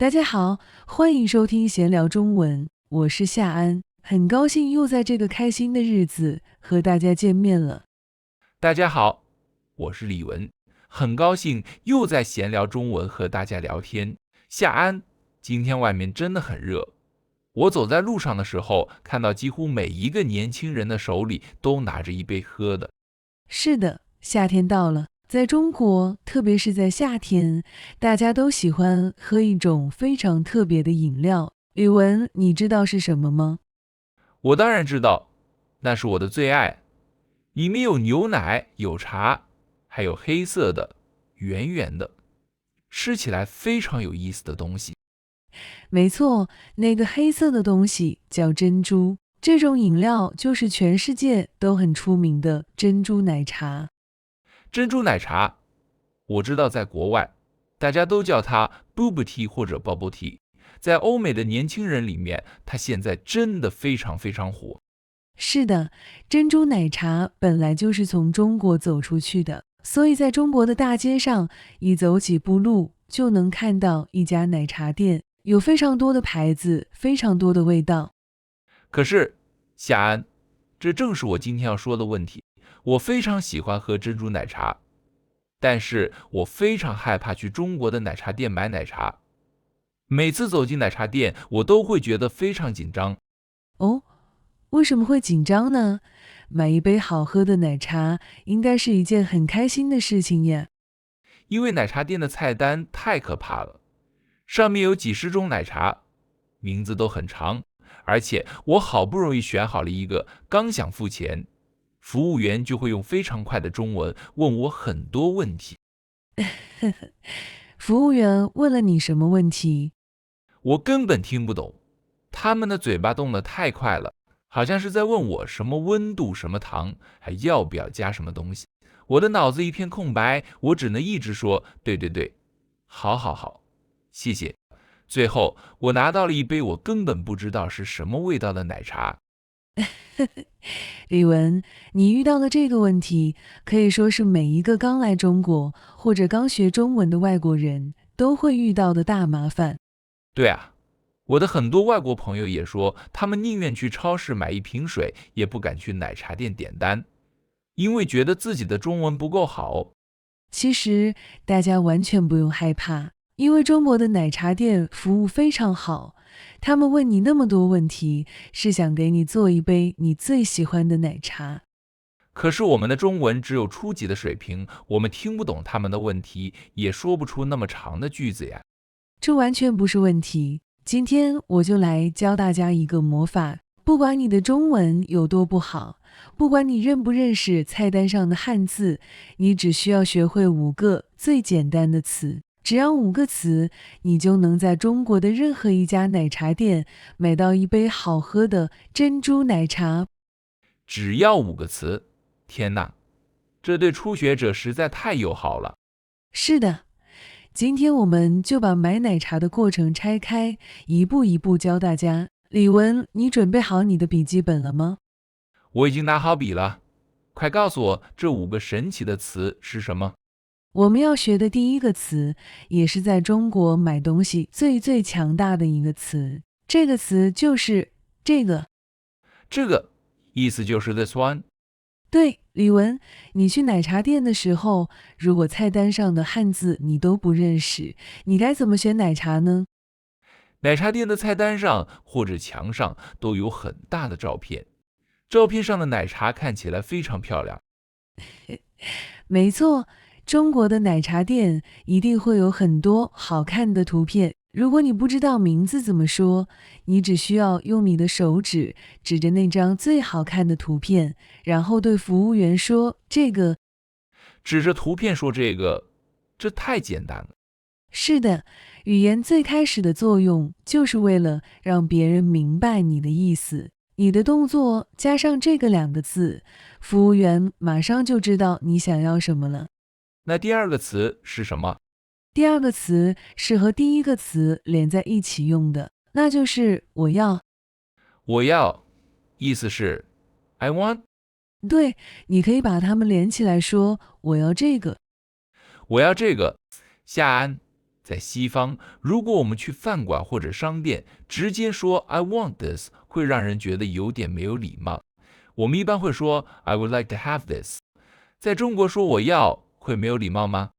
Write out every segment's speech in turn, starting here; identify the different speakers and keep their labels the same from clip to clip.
Speaker 1: 大家好，欢迎收听闲聊中文，我是夏安，很高兴又在这个开心的日子和大家见面了。
Speaker 2: 大家好，我是李文，很高兴又在闲聊中文和大家聊天。夏安，今天外面真的很热，我走在路上的时候，看到几乎每一个年轻人的手里都拿着一杯喝的。
Speaker 1: 是的，夏天到了，在中国，特别是在夏天，大家都喜欢喝一种非常特别的饮料。李文，你知道是什么吗？
Speaker 2: 我当然知道，那是我的最爱，里面有牛奶，有茶，还有黑色的、圆圆的，吃起来非常有意思的东西。
Speaker 1: 没错，那个黑色的东西叫珍珠。这种饮料就是全世界都很出名的珍珠奶茶。
Speaker 2: 珍珠奶茶，我知道在国外，大家都叫它 Boob Tea 或者 Bubble Tea。在欧美的年轻人里面，它现在真的非常非常火。
Speaker 1: 是的，珍珠奶茶本来就是从中国走出去的，所以在中国的大街上，一走几步路就能看到一家奶茶店，有非常多的牌子，非常多的味道。
Speaker 2: 可是，夏安，这正是我今天要说的问题。我非常喜欢喝珍珠奶茶，但是我非常害怕去中国的奶茶店买奶茶。每次走进奶茶店，我都会觉得非常紧张。
Speaker 1: 哦，为什么会紧张呢？买一杯好喝的奶茶应该是一件很开心的事情呀。
Speaker 2: 因为奶茶店的菜单太可怕了，上面有几十种奶茶，名字都很长，而且我好不容易选好了一个，刚想付钱，服务员就会用非常快的中文问我很多问题。
Speaker 1: 服务员问了你什么问题？
Speaker 2: 我根本听不懂，他们的嘴巴动得太快了，好像是在问我什么温度、什么糖，还要不要加什么东西。我的脑子一片空白，我只能一直说对对对，好好好，谢谢。最后，我拿到了一杯我根本不知道是什么味道的奶茶。
Speaker 1: 李文，你遇到的这个问题，可以说是每一个刚来中国或者刚学中文的外国人都会遇到的大麻烦。
Speaker 2: 对啊，我的很多外国朋友也说，他们宁愿去超市买一瓶水，也不敢去奶茶店点单，因为觉得自己的中文不够好。
Speaker 1: 其实大家完全不用害怕，因为中国的奶茶店服务非常好，他们问你那么多问题，是想给你做一杯你最喜欢的奶茶。
Speaker 2: 可是我们的中文只有初级的水平，我们听不懂他们的问题，也说不出那么长的句子呀。
Speaker 1: 这完全不是问题。今天我就来教大家一个魔法，不管你的中文有多不好，不管你认不认识菜单上的汉字，你只需要学会5个最简单的词。只要5个词，你就能在中国的任何一家奶茶店买到一杯好喝的珍珠奶茶。
Speaker 2: 只要5个词，天哪，这对初学者实在太友好了。
Speaker 1: 是的，今天我们就把买奶茶的过程拆开，一步一步教大家。李文，你准备好你的笔记本了吗？
Speaker 2: 我已经拿好笔了，快告诉我这5个神奇的词是什么？
Speaker 1: 我们要学的第一个词，也是在中国买东西最强大的一个词，这个词就是这个。
Speaker 2: 这个意思就是 this one。
Speaker 1: 对，李文，你去奶茶店的时候，如果菜单上的汉字你都不认识，你该怎么选奶茶呢？
Speaker 2: 奶茶店的菜单上或者墙上都有很大的照片，照片上的奶茶看起来非常漂亮。
Speaker 1: 没错，中国的奶茶店一定会有很多好看的图片。如果你不知道名字怎么说，你只需要用你的手指指着那张最好看的图片，然后对服务员说这个。
Speaker 2: 指着图片说这个，这太简单了。
Speaker 1: 是的，语言最开始的作用就是为了让别人明白你的意思。你的动作加上这个2个字，服务员马上就知道你想要什么了。
Speaker 2: 那第二个词是什么？
Speaker 1: 第2个词是和第1个词连在一起用的，那就是我要。
Speaker 2: 我要，意思是 I want。
Speaker 1: 对，你可以把它们连起来说，我要这个。
Speaker 2: 我要这个。夏安，在西方，如果我们去饭馆或者商店，直接说 I want this 会让人觉得有点没有礼貌。我们一般会说 I would like to have this。在中国说我要会没有礼貌吗？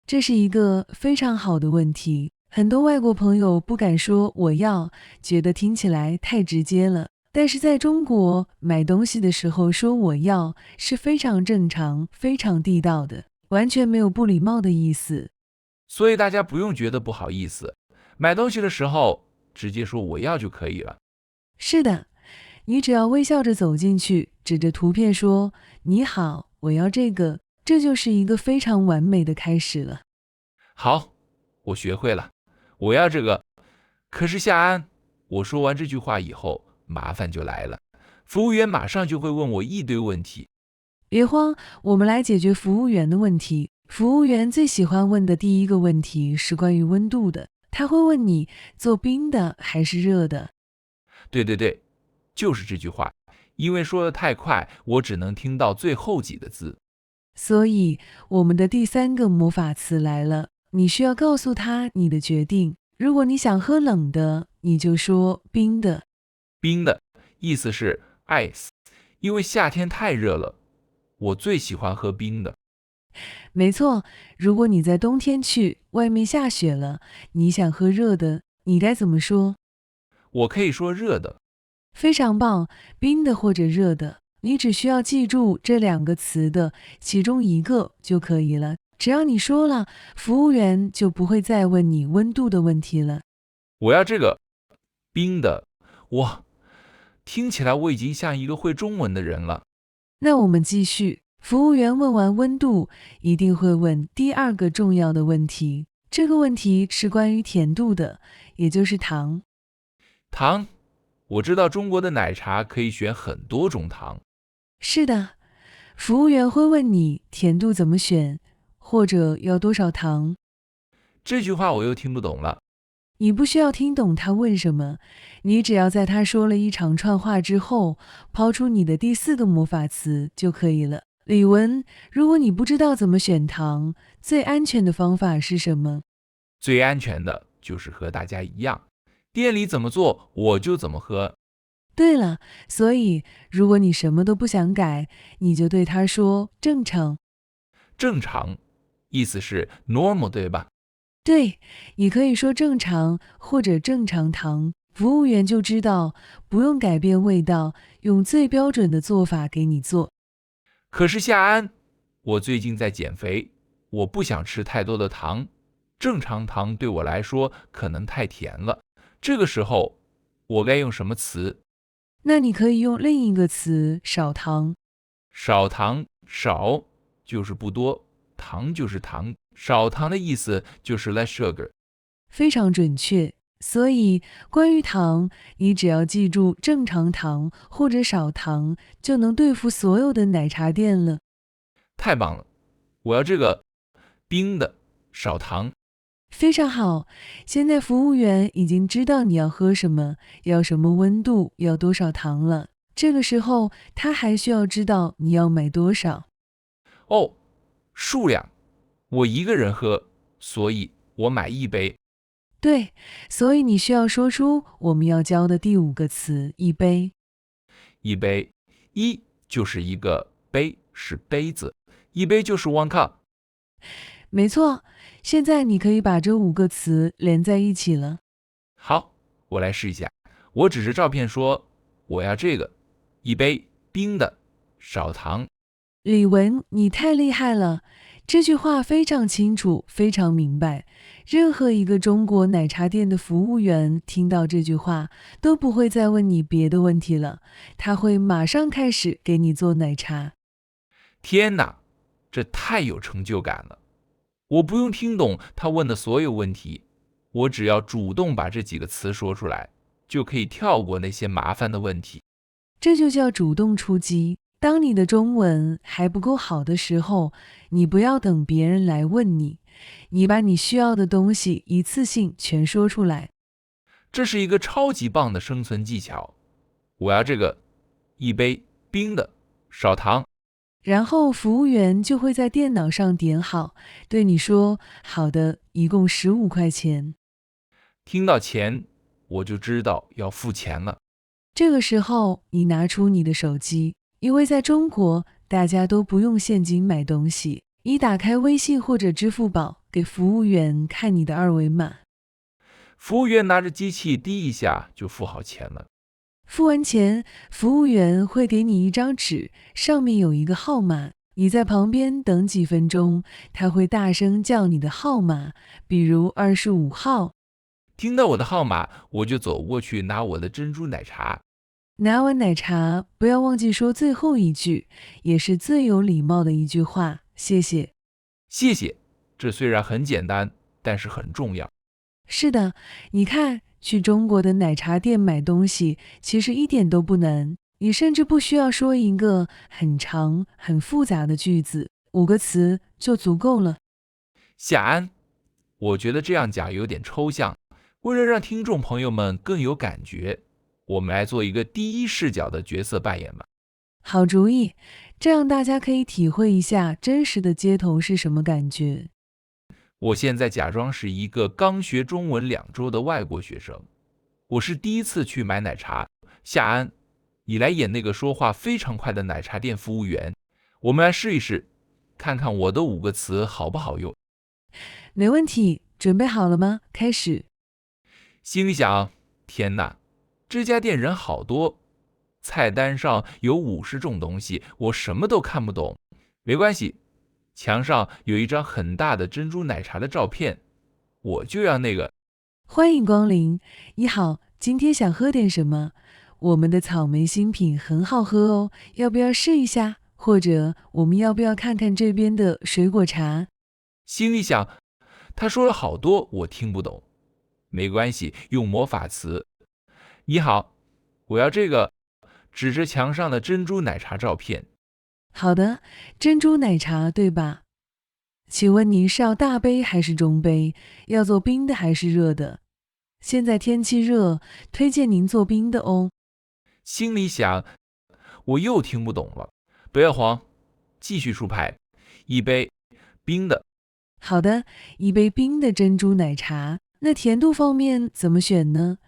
Speaker 1: 这是一个非常好的问题。很多外国朋友不敢说我要，觉得听起来太直接了。但是在中国，买东西的时候说我要是非常正常、非常地道的，完全没有不礼貌的意思。
Speaker 2: 所以大家不用觉得不好意思，买东西的时候直接说我要就可以了。
Speaker 1: 是的，你只要微笑着走进去，指着图片说你好，我要这个，这就是一个非常完美的开始了。
Speaker 2: 好，我学会了，我要这个。可是夏安，我说完这句话以后，麻烦就来了，服务员马上就会问我一堆问题。
Speaker 1: 别慌，我们来解决服务员的问题。服务员最喜欢问的第一个问题是关于温度的，他会问你做冰的还是热的。
Speaker 2: 对，就是这句话，因为说的太快，我只能听到最后几个字。
Speaker 1: 所以我们的第三个魔法词来了，你需要告诉他你的决定。如果你想喝冷的，你就说冰的。
Speaker 2: 冰的意思是 ice， 因为夏天太热了，我最喜欢喝冰的。
Speaker 1: 没错，如果你在冬天去，外面下雪了，你想喝热的，你该怎么说？
Speaker 2: 我可以说热的。
Speaker 1: 非常棒，冰的或者热的，你只需要记住这两个词的其中一个就可以了。只要你说了，服务员就不会再问你温度的问题了。
Speaker 2: 我要这个冰的。哇，听起来我已经像一个会中文的人了。
Speaker 1: 那我们继续。服务员问完温度，一定会问第二个重要的问题。这个问题是关于甜度的，也就是糖。
Speaker 2: 糖，我知道中国的奶茶可以选很多种糖。
Speaker 1: 是的，服务员会问你甜度怎么选，或者要多少糖。
Speaker 2: 这句话我又听不懂了。
Speaker 1: 你不需要听懂他问什么，你只要在他说了一长串话之后，抛出你的第四个魔法词就可以了。李文，如果你不知道怎么选糖，最安全的方法是什么？
Speaker 2: 最安全的就是和大家一样，店里怎么做我就怎么喝。
Speaker 1: 对了，所以如果你什么都不想改，你就对他说正常。
Speaker 2: 正常，意思是 normal， 对吧？
Speaker 1: 对，你可以说正常或者正常糖，服务员就知道，不用改变味道，用最标准的做法给你做。
Speaker 2: 可是夏安，我最近在减肥，我不想吃太多的糖，正常糖对我来说可能太甜了。这个时候，我该用什么词？
Speaker 1: 那你可以用另一个词少糖。
Speaker 2: 少糖，少就是不多，糖就是糖，少糖的意思就是 less sugar。
Speaker 1: 非常准确。所以关于糖，你只要记住正常糖或者少糖，就能对付所有的奶茶店了。
Speaker 2: 太棒了，我要这个冰的，少糖。
Speaker 1: 非常好，现在服务员已经知道你要喝什么，要什么温度，要多少糖了。这个时候，他还需要知道你要买多少。
Speaker 2: 哦，数量，我一个人喝，所以我买一杯。
Speaker 1: 对，所以你需要说出我们要教的第五个词一杯。
Speaker 2: 一杯，一就是一个杯，是杯子，一杯就是 one cup。
Speaker 1: 没错，现在你可以把这五个词连在一起了。
Speaker 2: 好，我来试一下。我指着照片说，我要这个，一杯冰的，少糖。
Speaker 1: 李文，你太厉害了！这句话非常清楚，非常明白。任何一个中国奶茶店的服务员听到这句话，都不会再问你别的问题了，他会马上开始给你做奶茶。
Speaker 2: 天哪，这太有成就感了！我不用听懂他问的所有问题，我只要主动把这几个词说出来，就可以跳过那些麻烦的问题。
Speaker 1: 这就叫主动出击。当你的中文还不够好的时候，你不要等别人来问你，你把你需要的东西一次性全说出来。
Speaker 2: 这是一个超级棒的生存技巧。我要这个，一杯冰的，少糖。
Speaker 1: 然后服务员就会在电脑上点好，对你说：好的，一共15块钱。
Speaker 2: 听到钱，我就知道要付钱了。
Speaker 1: 这个时候，你拿出你的手机，因为在中国，大家都不用现金买东西。你打开微信或者支付宝，给服务员看你的二维码。
Speaker 2: 服务员拿着机器滴一下就付好钱了。
Speaker 1: 付完钱，服务员会给你一张纸，上面有一个号码。你在旁边等几分钟，他会大声叫你的号码，比如25号。
Speaker 2: 听到我的号码，我就走过去拿我的珍珠奶茶。
Speaker 1: 拿完奶茶，不要忘记说最后一句，也是最有礼貌的一句话：谢谢。
Speaker 2: 谢谢，这虽然很简单，但是很重要。
Speaker 1: 是的，你看，去中国的奶茶店买东西，其实一点都不难。你甚至不需要说一个很长、很复杂的句子，5个词就足够了。
Speaker 2: 夏安，我觉得这样讲有点抽象，为了让听众朋友们更有感觉，我们来做一个第一视角的角色扮演吧。
Speaker 1: 好主意，这样大家可以体会一下真实的街头是什么感觉。
Speaker 2: 我现在假装是一个刚学中文2周的外国学生，我是第一次去买奶茶。夏安，你来演那个说话非常快的奶茶店服务员，我们来试一试，看看我的5个词好不好用。
Speaker 1: 没问题，准备好了吗？开始。
Speaker 2: 心里想，天哪，这家店人好多，菜单上有50种东西，我什么都看不懂。没关系，墙上有一张很大的珍珠奶茶的照片，我就要那个。
Speaker 1: 欢迎光临，你好，今天想喝点什么？我们的草莓新品很好喝哦，要不要试一下？或者我们要不要看看这边的水果茶？
Speaker 2: 心里想，他说了好多我听不懂，没关系，用魔法词。你好，我要这个，指着墙上的珍珠奶茶照片。
Speaker 1: 好的，珍珠奶茶对吧？请问您是要大杯还是中杯？要做冰的还是热的？现在天气热，推荐您做冰的哦。
Speaker 2: 心里想，我又听不懂了，不要慌，继续出牌，一杯冰的。
Speaker 1: 好的，一杯冰的珍珠奶茶。那甜度方面怎么选呢？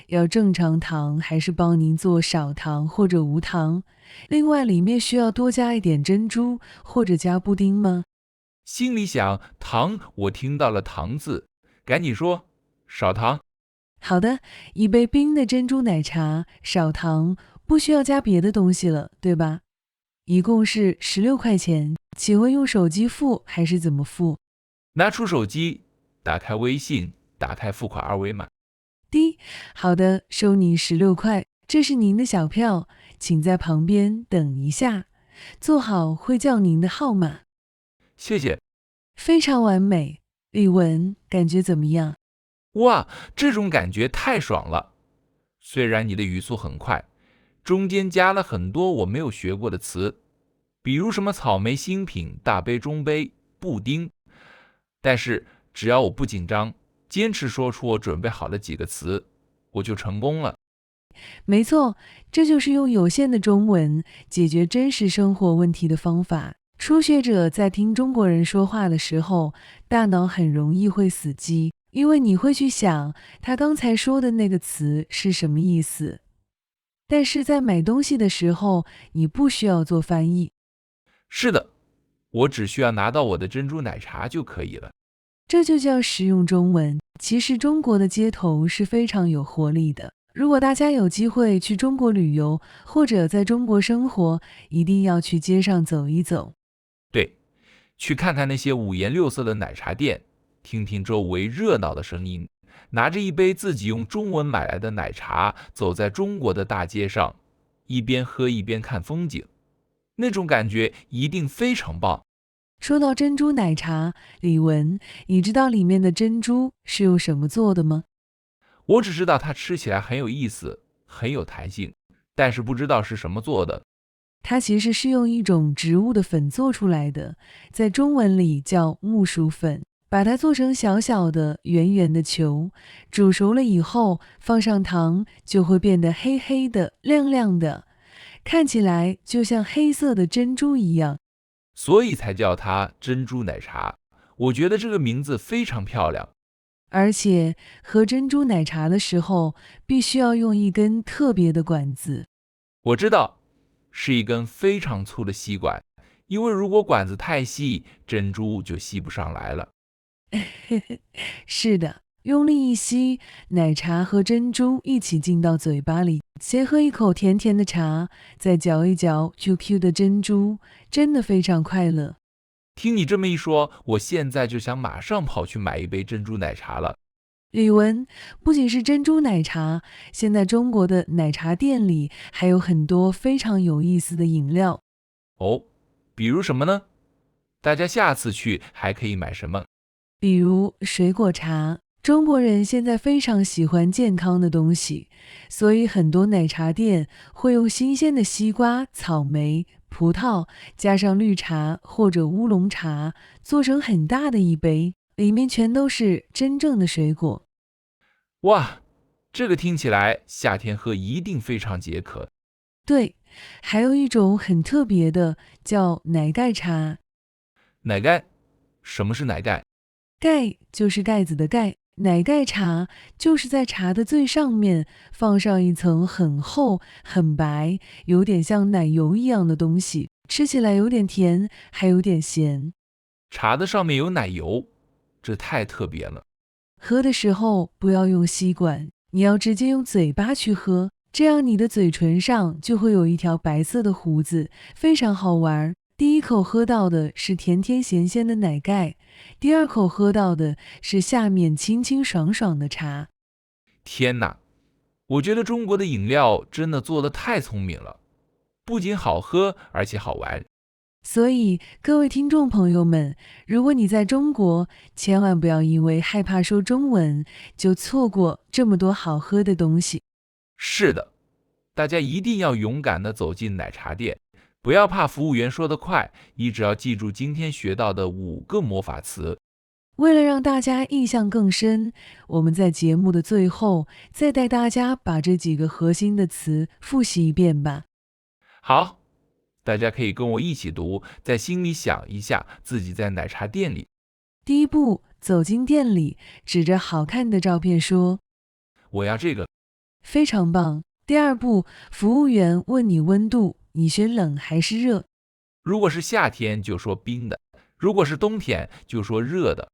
Speaker 1: 要正常糖还是帮您做少糖或者无糖？另外，里面需要多加一点珍珠或者加布丁吗？
Speaker 2: 心里想，糖，我听到了糖字，赶紧说，少糖。
Speaker 1: 好的，一杯冰的珍珠奶茶，少糖，不需要加别的东西了，对吧？一共是16块钱，请问用手机付还是怎么付？
Speaker 2: 拿出手机，打开微信，打开付款二维码。
Speaker 1: 好的，收你16块，这是您的小票，请在旁边等一下，坐好会叫您的号码。
Speaker 2: 谢谢。
Speaker 1: 非常完美，李文，感觉怎么样？
Speaker 2: 哇，这种感觉太爽了。虽然你的语速很快，中间加了很多我没有学过的词，比如什么草莓新品、大杯、中杯、布丁，但是只要我不紧张，坚持说出我准备好的几个词，我就成功了。
Speaker 1: 没错，这就是用有限的中文解决真实生活问题的方法。初学者在听中国人说话的时候，大脑很容易会死机，因为你会去想他刚才说的那个词是什么意思。但是在买东西的时候，你不需要做翻译。
Speaker 2: 是的，我只需要拿到我的珍珠奶茶就可以了。
Speaker 1: 这就叫实用中文。其实中国的街头是非常有活力的。如果大家有机会去中国旅游，或者在中国生活，一定要去街上走一走。
Speaker 2: 对，去看看那些五颜六色的奶茶店，听听周围热闹的声音，拿着一杯自己用中文买来的奶茶，走在中国的大街上，一边喝一边看风景，那种感觉一定非常棒。
Speaker 1: 说到珍珠奶茶，李文，你知道里面的珍珠是用什么做的吗？
Speaker 2: 我只知道它吃起来很有意思，很有弹性，但是不知道是什么做的。
Speaker 1: 它其实是用一种植物的粉做出来的，在中文里叫木薯粉。把它做成小小的圆圆的球，煮熟了以后放上糖，就会变得黑黑的亮亮的，看起来就像黑色的珍珠一样。
Speaker 2: 所以才叫它珍珠奶茶。我觉得这个名字非常漂亮。
Speaker 1: 而且喝珍珠奶茶的时候，必须要用一根特别的管子。
Speaker 2: 我知道，是一根非常粗的吸管，因为如果管子太细，珍珠就吸不上来了。
Speaker 1: 是的，用力一吸，奶茶和珍珠一起进到嘴巴里，先喝一口甜甜的茶，再嚼一嚼 QQ 的珍珠，真的非常快乐。
Speaker 2: 听你这么一说，我现在就想马上跑去买一杯珍珠奶茶了。
Speaker 1: 李文，不仅是珍珠奶茶，现在中国的奶茶店里还有很多非常有意思的饮料。
Speaker 2: 哦，比如什么呢？大家下次去还可以买什么？
Speaker 1: 比如水果茶，中国人现在非常喜欢健康的东西，所以很多奶茶店会用新鲜的西瓜、草莓、葡萄，加上绿茶或者乌龙茶，做成很大的一杯，里面全都是真正的水果。
Speaker 2: 哇，这个听起来夏天喝一定非常解渴。
Speaker 1: 对，还有一种很特别的，叫奶盖茶。
Speaker 2: 奶盖？什么是奶盖？
Speaker 1: 盖就是盖子的盖，奶盖茶就是在茶的最上面放上一层很厚、很白，有点像奶油一样的东西，吃起来有点甜，还有点咸。
Speaker 2: 茶的上面有奶油，这太特别了。
Speaker 1: 喝的时候不要用吸管，你要直接用嘴巴去喝，这样你的嘴唇上就会有一条白色的胡子，非常好玩。第一口喝到的是甜甜咸咸的奶盖，第二口喝到的是下面清清爽爽的茶。
Speaker 2: 天哪，我觉得中国的饮料真的做得太聪明了，不仅好喝，而且好玩。
Speaker 1: 所以，各位听众朋友们，如果你在中国，千万不要因为害怕说中文，就错过这么多好喝的东西。
Speaker 2: 是的，大家一定要勇敢地走进奶茶店，不要怕服务员说得快，你只要记住今天学到的5个魔法词。
Speaker 1: 为了让大家印象更深，我们在节目的最后再带大家把这几个核心的词复习一遍吧。
Speaker 2: 好，大家可以跟我一起读，在心里想一下自己在奶茶店里。
Speaker 1: 第一步，走进店里，指着好看的照片说
Speaker 2: 我要这个。
Speaker 1: 非常棒。第二步，服务员问你温度，你选冷还是热？
Speaker 2: 如果是夏天就说冰的，如果是冬天就说热的。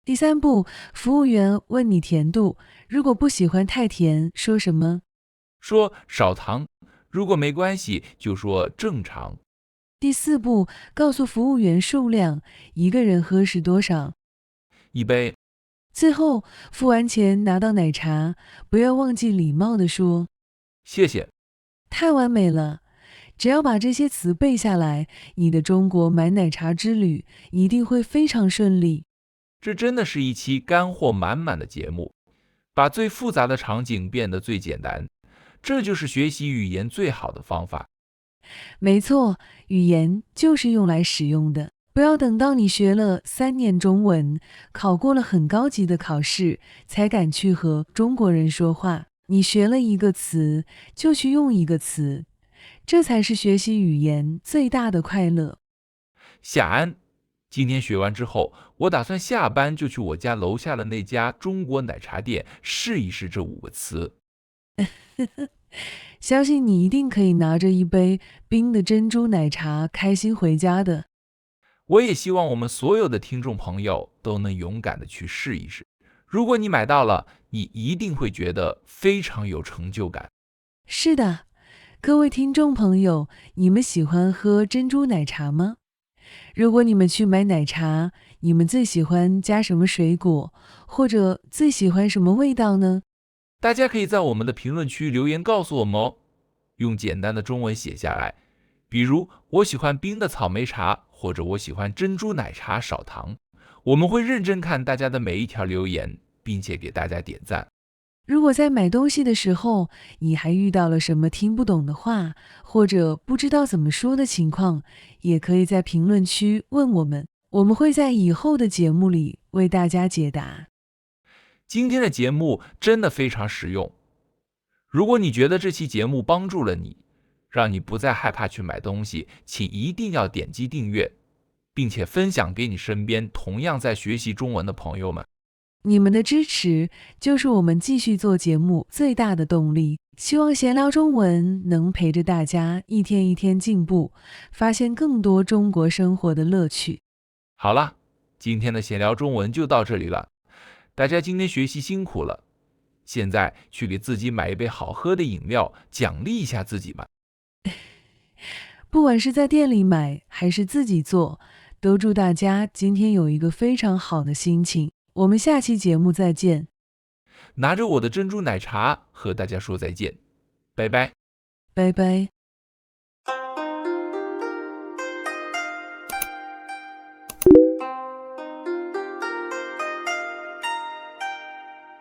Speaker 1: 第三步，服务员问你甜度，如果不喜欢太甜，说什么？
Speaker 2: 说少糖，如果没关系就说正常。
Speaker 1: 第四步，告诉服务员数量，一个人喝是多少？
Speaker 2: 一杯。
Speaker 1: 最后，付完钱拿到奶茶，不要忘记礼貌地说
Speaker 2: 谢谢。
Speaker 1: 太完美了。只要把这些词背下来，你的中国买奶茶之旅一定会非常顺利。
Speaker 2: 这真的是一期干货满满的节目，把最复杂的场景变得最简单，这就是学习语言最好的方法。
Speaker 1: 没错，语言就是用来使用的。不要等到你学了3年中文，考过了很高级的考试，才敢去和中国人说话。你学了一个词，就去用一个词，这才是学习语言最大的快乐。
Speaker 2: 夏安，今天学完之后，我打算下班就去我家楼下的那家中国奶茶店试一试这5个词。
Speaker 1: 相信你一定可以拿着一杯冰的珍珠奶茶开心回家的。
Speaker 2: 我也希望我们所有的听众朋友都能勇敢的去试一试。如果你买到了，你一定会觉得非常有成就感。
Speaker 1: 是的，各位听众朋友，你们喜欢喝珍珠奶茶吗？如果你们去买奶茶，你们最喜欢加什么水果，或者最喜欢什么味道呢？
Speaker 2: 大家可以在我们的评论区留言告诉我们哦，用简单的中文写下来，比如我喜欢冰的草莓茶，或者我喜欢珍珠奶茶少糖。我们会认真看大家的每一条留言，并且给大家点赞。
Speaker 1: 如果在买东西的时候，你还遇到了什么听不懂的话，或者不知道怎么说的情况，也可以在评论区问我们，我们会在以后的节目里为大家解答。
Speaker 2: 今天的节目真的非常实用。如果你觉得这期节目帮助了你，让你不再害怕去买东西，请一定要点击订阅，并且分享给你身边同样在学习中文的朋友们。
Speaker 1: 你们的支持就是我们继续做节目最大的动力。希望闲聊中文能陪着大家一天一天进步，发现更多中国生活的乐趣。
Speaker 2: 好了，今天的闲聊中文就到这里了。大家今天学习辛苦了，现在去给自己买一杯好喝的饮料，奖励一下自己吧。
Speaker 1: 不管是在店里买还是自己做，都祝大家今天有一个非常好的心情。我们下期节目再见。
Speaker 2: 拿着我的珍珠奶茶和大家说再见，拜拜。
Speaker 1: 拜拜。